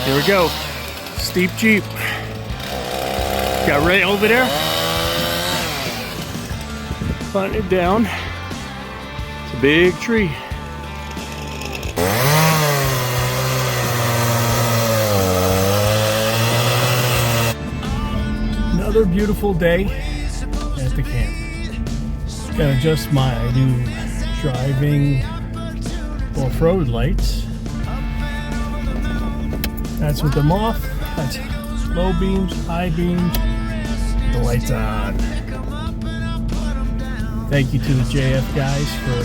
Here we go. Steep Jeep. Got Ray over there. Putting it down. It's a big tree. Another beautiful day at the camp. Gotta adjust my new driving off-road lights. That's with them off. That's low beams, high beams. The lights on. Thank you to the JF guys for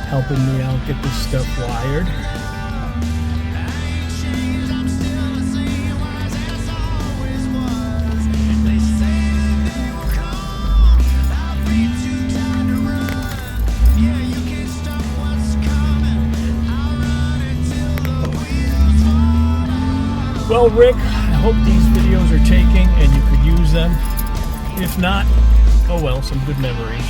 helping me out get this stuff wired. Well, Rick, I hope these videos are taking and you could use them. If not, oh well, some good memories.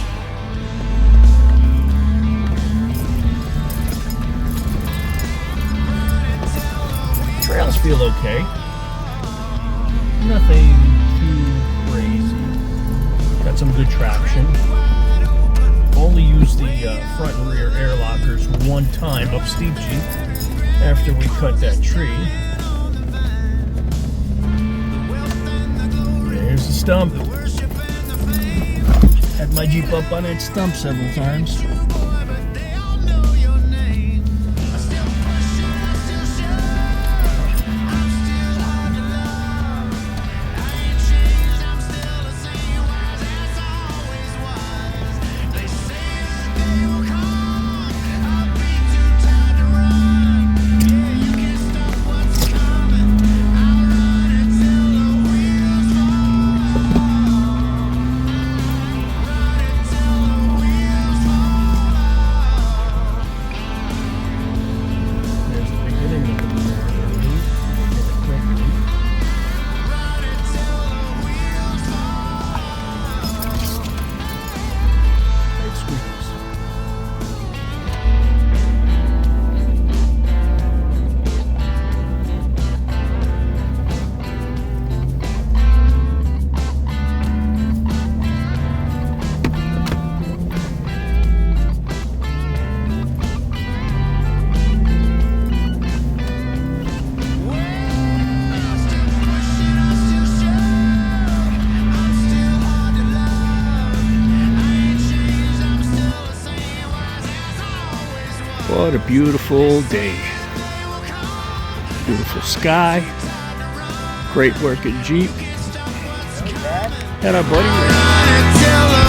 Trails feel okay. Nothing too crazy. Got some good traction. Only used the front and rear air lockers one time up Steep Jeep after we cut that tree. There's the stump. Had my Jeep up on that stump several times. What a beautiful day. Beautiful sky. Great working Jeep. And our buddy Ray.